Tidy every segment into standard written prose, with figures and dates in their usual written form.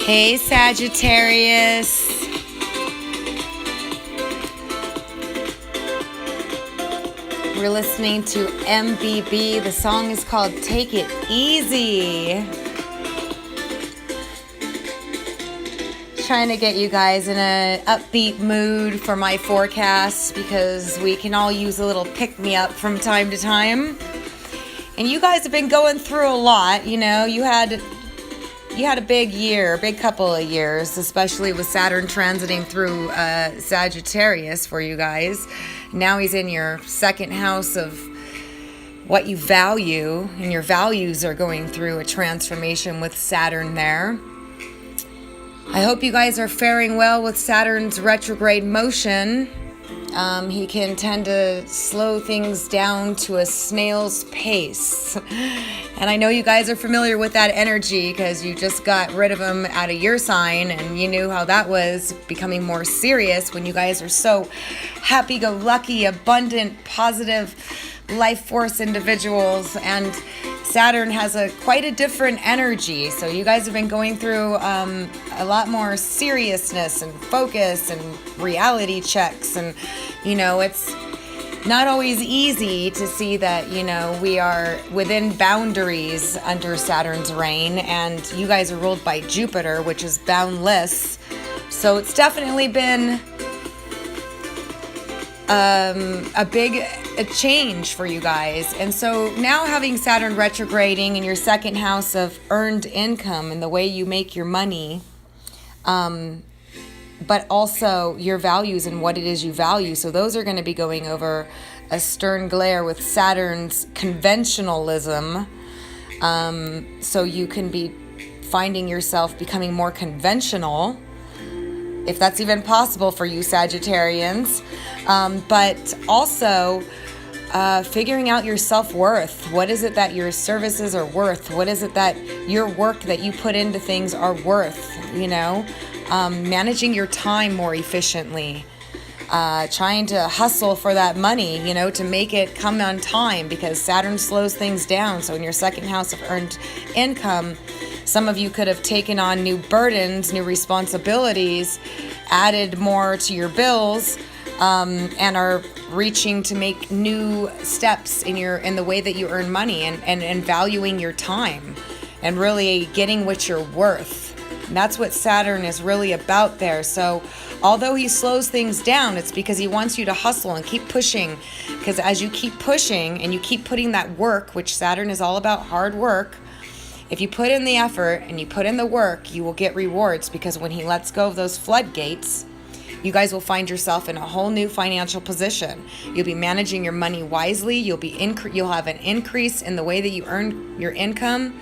Hey, Sagittarius. We're listening to MBB. The song is called Take It Easy. Trying to get you guys in an upbeat mood for my forecast because we can all use a little pick-me-up from time to time. And you guys have been going through a lot. You know, you had a big year, big couple of years, especially with Saturn transiting through Sagittarius for you guys. Now he's in your second house of what you value, and your values are going through a transformation with Saturn there. I hope you guys are faring well with Saturn's retrograde motion. He can tend to slow things down to a snail's pace. And I know you guys are familiar with that energy because you just got rid of him out of your sign and you knew how that was becoming more serious when you guys are so happy-go-lucky, abundant, positive life force individuals. And Saturn has quite a different energy. So you guys have been going through a lot more seriousness and focus and reality checks. And, you know, it's not always easy to see that, you know, we are within boundaries under Saturn's reign. And you guys are ruled by Jupiter, which is boundless. So it's definitely been a big change for you guys. And so now having Saturn retrograding in your second house of earned income and the way you make your money, but also your values and what it is you value. So those are going to be going over a stern glare with Saturn's conventionalism. So you can be finding yourself becoming more conventional, if that's even possible for you Sagittarians. But also figuring out your self-worth. What is it that your services are worth? What is it that your work that you put into things are worth? You know, managing your time more efficiently. Trying to hustle for that money, you know, to make it come on time because Saturn slows things down. So in your second house of earned income, some of you could have taken on new burdens, new responsibilities, added more to your bills, and are reaching to make new steps in the way that you earn money and valuing your time and really getting what you're worth. And that's what Saturn is really about there. So although he slows things down, it's because he wants you to hustle and keep pushing. Because as you keep pushing and you keep putting that work, which Saturn is all about hard work, if you put in the effort and you put in the work, you will get rewards, because when he lets go of those floodgates, you guys will find yourself in a whole new financial position. You'll be managing your money wisely. You'll have an increase in the way that you earn your income.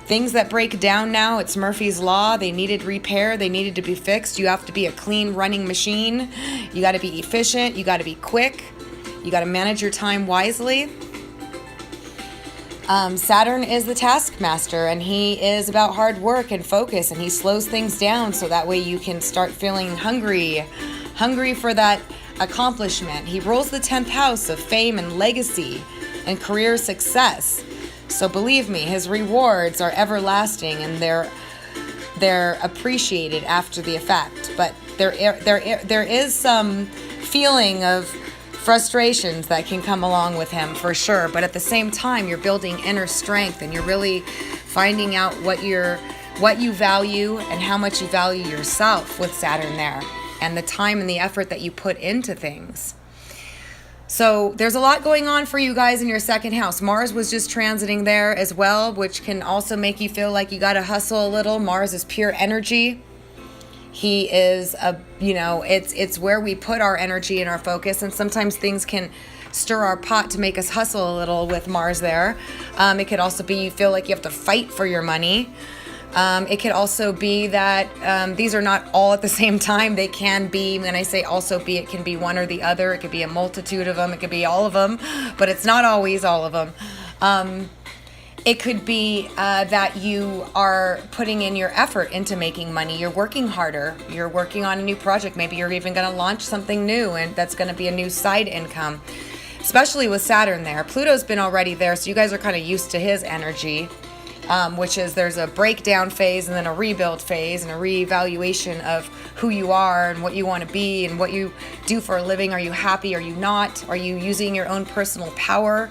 Things that break down now, it's Murphy's Law. They needed repair. They needed to be fixed. You have to be a clean running machine. You got to be efficient. You got to be quick. You got to manage your time wisely. Saturn is the taskmaster, and he is about hard work and focus, and he slows things down so that way you can start feeling hungry for that accomplishment. He rules the 10th house of fame and legacy and career success. So believe me, his rewards are everlasting, and they're appreciated after the effect. But there is some feeling of frustrations that can come along with him for sure, but at the same time you're building inner strength and you're really finding out what you value and how much you value yourself with Saturn there, and the time and the effort that you put into things. So there's a lot going on for you guys in your second house. Mars was just transiting there as well, which can also make you feel like you got to hustle a little. Mars is pure energy. He is it's where we put our energy and our focus, and sometimes things can stir our pot to make us hustle a little with Mars there. It could also be you feel like you have to fight for your money. It could also be that these are not all at the same time. They can be, when I say also be, it can be one or the other. It could be a multitude of them. It could be all of them, but it's not always all of them. It could be that you are putting in your effort into making money. You're working harder. You're working on a new project. Maybe you're even going to launch something new, and that's going to be a new side income, especially with Saturn there. Pluto's been already there, so you guys are kind of used to his energy. which is there's a breakdown phase and then a rebuild phase and a reevaluation of who you are and what you want to be and what you do for a living. Are you happy? Are you not? Are you using your own personal power?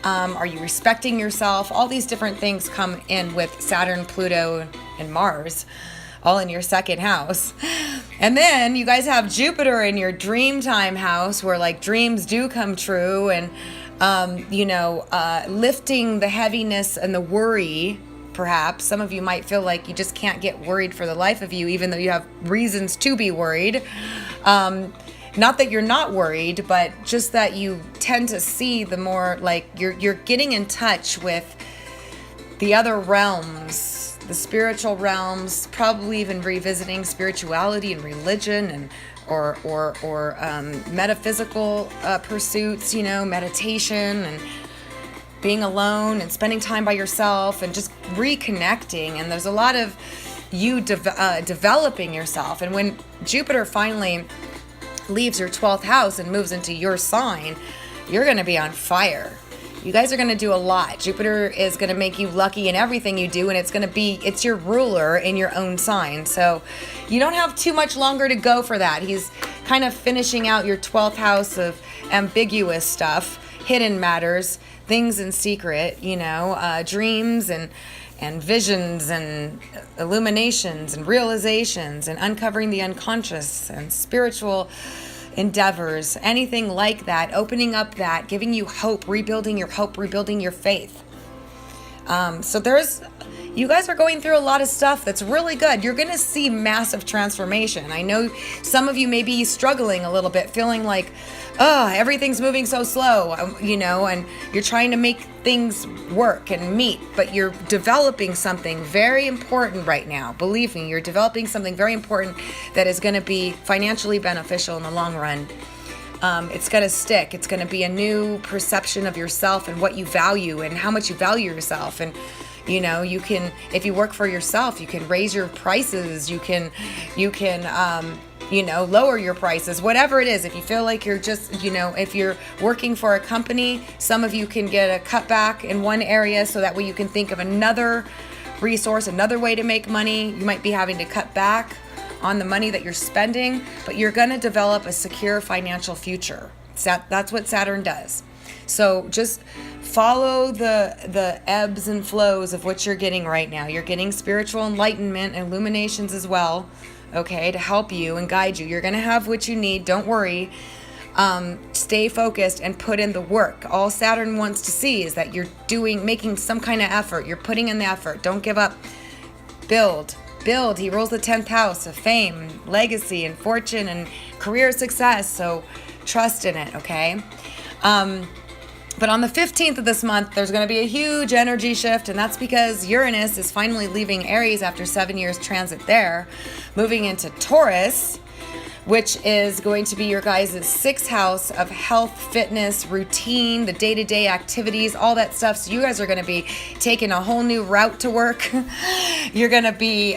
Are you respecting yourself? All these different things come in with Saturn, Pluto, and Mars, all in your second house. And then you guys have Jupiter in your dream time house, where like dreams do come true, and lifting the heaviness and the worry. Perhaps some of you might feel like you just can't get worried for the life of you, even though you have reasons to be worried. Not that you're not worried, but just that you tend to see the more like you're getting in touch with the other realms, the spiritual realms, probably even revisiting spirituality and religion and or metaphysical pursuits, meditation and being alone and spending time by yourself and just reconnecting. And there's a lot of you developing yourself. And when Jupiter finally leaves your 12th house and moves into your sign, you're going to be on fire. You guys are going to do a lot. Jupiter is going to make you lucky in everything you do, and it's your ruler in your own sign. So you don't have too much longer to go for that. He's kind of finishing out your 12th house of ambiguous stuff, hidden matters, things in secret, dreams and visions and illuminations and realizations and uncovering the unconscious and spiritual endeavors, anything like that, opening up that, giving you hope, rebuilding your faith. You guys are going through a lot of stuff that's really good. You're going to see massive transformation. I know some of you may be struggling a little bit, feeling like, everything's moving so slow, and you're trying to make things work and meet, but you're developing something very important right now. Believe me, you're developing something very important that is going to be financially beneficial in the long run. It's going to stick. It's going to be a new perception of yourself and what you value and how much you value yourself. And you can, if you work for yourself, you can raise your prices. You can lower your prices, whatever it is. If you feel like you're just, if you're working for a company, some of you can get a cutback in one area so that way you can think of another resource, another way to make money. You might be having to cut back on the money that you're spending, but you're going to develop a secure financial future. That's what Saturn does. So just follow the ebbs and flows of what you're getting right now. You're getting spiritual enlightenment and illuminations as well, okay, to help you and guide you. You're going to have what you need. Don't worry. Stay focused and put in the work. All Saturn wants to see is that you're making some kind of effort. You're putting in the effort. Don't give up. Build. He rules the 10th house of fame, legacy, and fortune, and career success. So trust in it, okay? But on the 15th of this month, there's going to be a huge energy shift, and that's because Uranus is finally leaving Aries after 7 years transit there, moving into Taurus, which is going to be your guys' 6th house of health, fitness, routine, the day-to-day activities, all that stuff. So you guys are going to be taking a whole new route to work. You're going to be,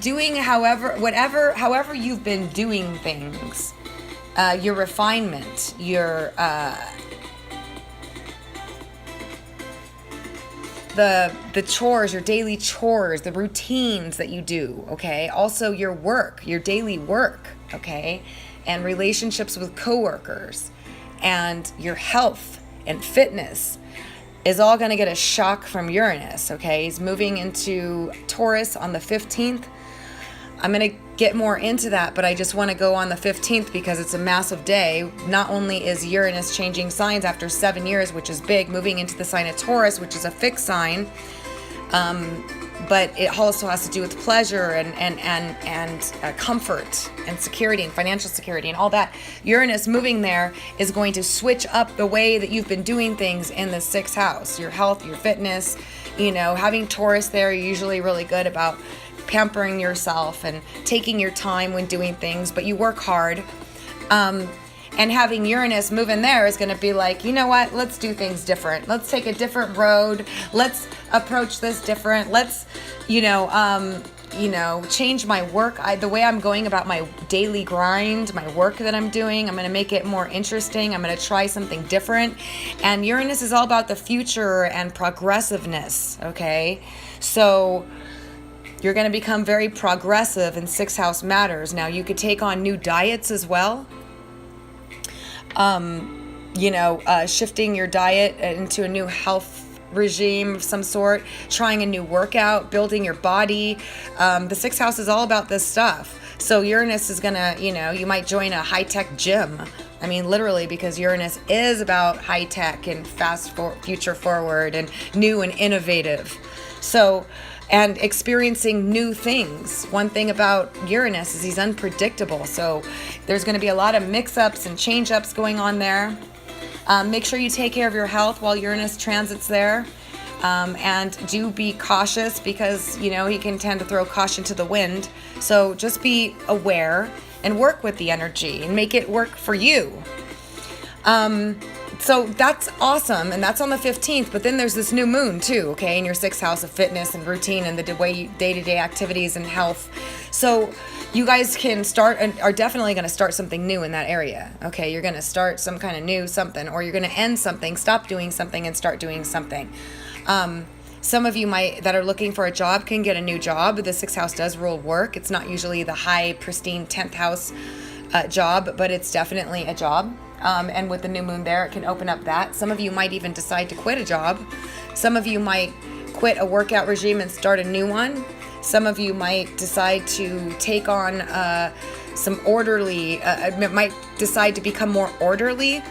doing however you've been doing things. Your refinement, your the chores, your daily chores, the routines that you do, okay? Also your work, your daily work, okay? And relationships with coworkers and your health and fitness is all going to get a shock from Uranus, okay? He's moving into Taurus on the 15th. I'm going to get more into that, but I just want to go on the 15th because it's a massive day. Not only is Uranus changing signs after 7 years, which is big, moving into the sign of Taurus, which is a fixed sign, but it also has to do with pleasure and comfort and security and financial security and all that. Uranus moving there is going to switch up the way that you've been doing things in the 6th house, your health, your fitness. Having Taurus there, you're usually really good about pampering yourself and taking your time when doing things, but you work hard. And having Uranus move in there is going to be like, you know what? Let's do things different. Let's take a different road. Let's approach this different. Let's, change my work. The way I'm going about my daily grind, my work that I'm doing, I'm going to make it more interesting. I'm going to try something different. And Uranus is all about the future and progressiveness, okay? So you're going to become very progressive, and 6th house matters. Now, you could take on new diets as well. Shifting your diet into a new health regime of some sort, trying a new workout, building your body. The 6th house is all about this stuff. So Uranus is gonna, you might join a high-tech gym. I mean, literally, because Uranus is about high-tech and future forward and new and innovative. So, and experiencing new things. One thing about Uranus is he's unpredictable. So there's going to be a lot of mix-ups and change-ups going on there. Make sure you take care of your health while Uranus transits there. And do be cautious, because, he can tend to throw caution to the wind. So just be aware and work with the energy and make it work for you. So that's awesome, and that's on the 15th, but then there's this new moon too, okay, in your 6th house of fitness and routine and the way day-to-day activities and health. So you guys can start and are definitely going to start something new in that area, okay? You're going to start some kind of new something, or you're going to end something, stop doing something and start doing something. Some of you that are looking for a job can get a new job. The 6th house does rule work. It's not usually the high, pristine 10th house job, but it's definitely a job. And with the new moon there, it can open up that. Some of you might even decide to quit a job. Some of you might quit a workout regime and start a new one. Some of you might decide to take on some orderly, might decide to become more orderly.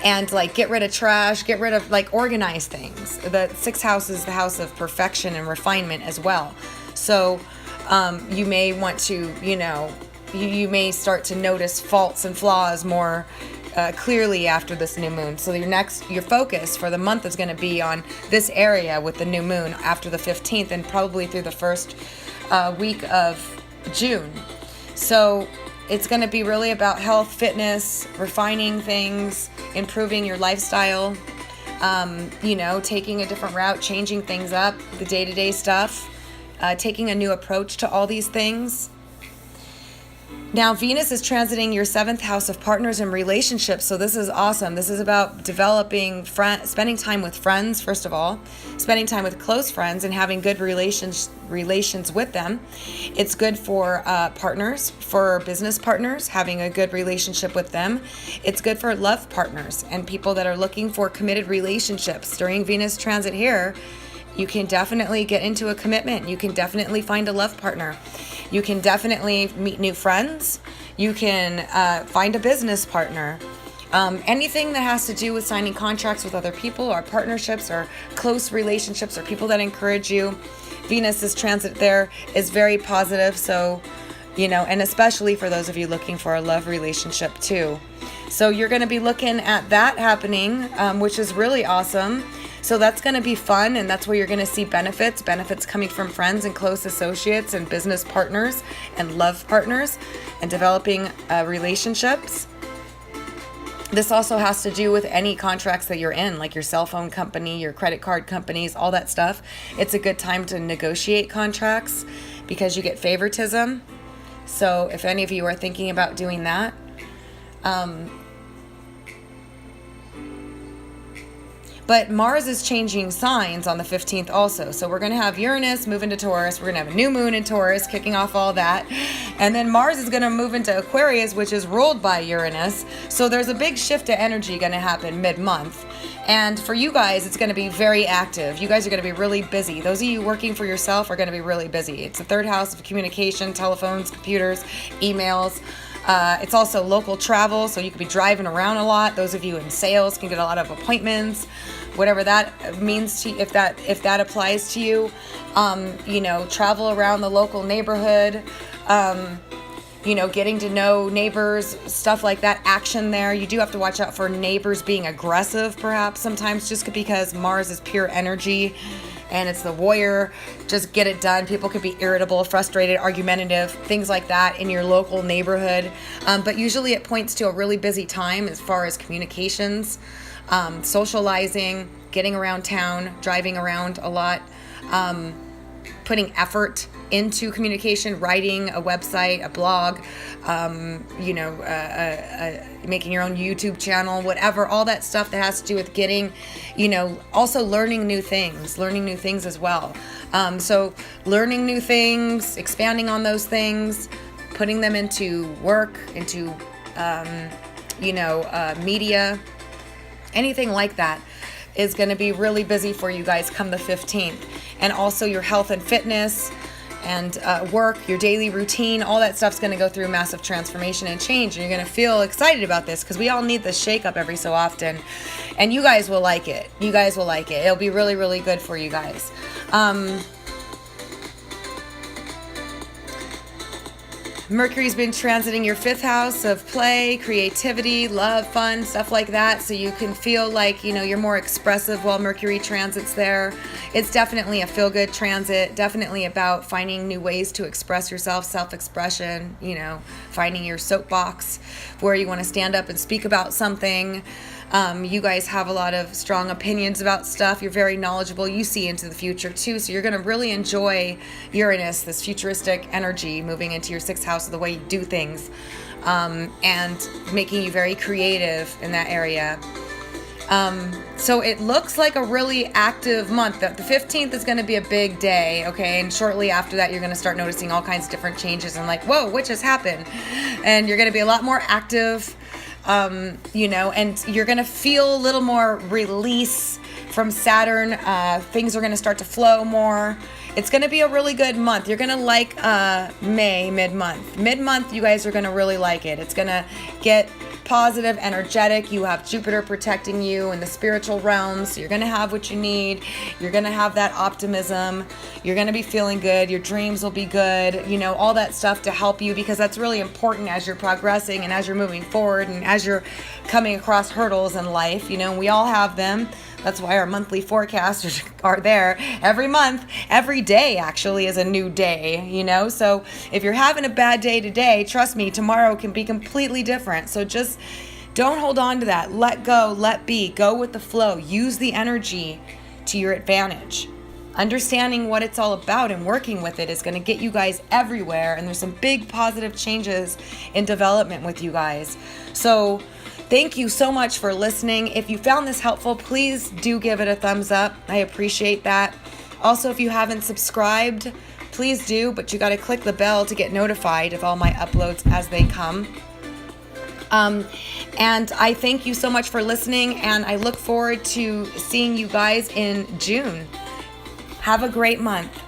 And get rid of trash, get rid of, organize things. The 6th house is the house of perfection and refinement as well. So you may want to, you may start to notice faults and flaws more clearly after this new moon. So your focus for the month is going to be on this area with the new moon after the 15th and probably through the first week of June. So it's going to be really about health, fitness, refining things, improving your lifestyle, taking a different route, changing things up, the day-to-day stuff, taking a new approach to all these things. Now, Venus is transiting your 7th house of partners and relationships, so this is awesome. This is about developing spending time with friends, first of all, spending time with close friends and having good relations with them. It's good for partners, for business partners, having a good relationship with them. It's good for love partners and people that are looking for committed relationships. During Venus transit here, you can definitely get into a commitment. You can definitely find a love partner. You can definitely meet new friends. You can find a business partner. Anything that has to do with signing contracts with other people or partnerships or close relationships or people that encourage you. Venus's transit there is very positive. So, and especially for those of you looking for a love relationship too. So you're going to be looking at that happening, which is really awesome. So that's going to be fun, and that's where you're going to see benefits coming from friends and close associates and business partners and love partners and developing relationships. This also has to do with any contracts that you're in, like your cell phone company, your credit card companies, all that stuff. It's a good time to negotiate contracts because you get favoritism. So if any of you are thinking about doing that, but Mars is changing signs on the 15th also. So we're going to have Uranus move into Taurus. We're going to have a new moon in Taurus kicking off all that. And then Mars is going to move into Aquarius, which is ruled by Uranus. So there's a big shift of energy going to happen mid-month. And for you guys, it's going to be very active. You guys are going to be really busy. Those of you working for yourself are going to be really busy. It's the 3rd house of communication, telephones, computers, emails. It's also local travel, so you could be driving around a lot. Those of you in sales can get a lot of appointments, whatever that means to you, if that applies to you. Travel around the local neighborhood, getting to know neighbors, stuff like that, action there. You do have to watch out for neighbors being aggressive, perhaps, sometimes, just because Mars is pure energy. And it's the warrior, just get it done. People could be irritable, frustrated, argumentative, things like that in your local neighborhood. But usually it points to a really busy time as far as communications, socializing, getting around town, driving around a lot. putting effort into communication, writing a website, a blog, making your own YouTube channel, whatever, all that stuff that has to do with getting, also learning new things as well. So learning new things, expanding on those things, putting them into work, into, media, anything like that is going to be really busy for you guys come the 15th. And also your health and fitness and work, your daily routine, all that stuff's going to go through massive transformation and change. And you're going to feel excited about this because we all need this shake up every so often. And you guys will like it. It'll be really, really good for you guys. Mercury's been transiting your 5th house of play, creativity, love, fun, stuff like that. So you can feel like, you're more expressive while Mercury transits there. It's definitely a feel-good transit, definitely about finding new ways to express yourself, self-expression, finding your soapbox where you want to stand up and speak about something. You guys have a lot of strong opinions about stuff. You're very knowledgeable. You see into the future too. So you're going to really enjoy Uranus, this futuristic energy moving into your 6th house of the way you do things, and making you very creative in that area. So it looks like a really active month. The 15th is going to be a big day, okay? And shortly after that, you're going to start noticing all kinds of different changes and like, whoa, what just happened? And you're going to be a lot more active. And you're going to feel a little more release from Saturn. Things are going to start to flow more. It's going to be a really good month. You're going to like May, mid-month. Mid-month, you guys are going to really like it. It's going to get positive, energetic. You have Jupiter protecting you in the spiritual realms. So you're going to have what you need. You're going to have that optimism. You're going to be feeling good. Your dreams will be good. All that stuff to help you, because that's really important as you're progressing and as you're moving forward and as you're coming across hurdles in life. We all have them. That's why our monthly forecasts are there every month. Every day actually is a new day, So if you're having a bad day today, trust me, tomorrow can be completely different. So just don't hold on to that. Let go, let be, go with the flow. Use the energy to your advantage. Understanding what it's all about and working with it is going to get you guys everywhere. And there's some big positive changes in development with you guys. So thank you so much for listening. If you found this helpful, please do give it a thumbs up. I appreciate that. Also, if you haven't subscribed, please do, but you got to click the bell to get notified of all my uploads as they come. And I thank you so much for listening, and I look forward to seeing you guys in June. Have a great month.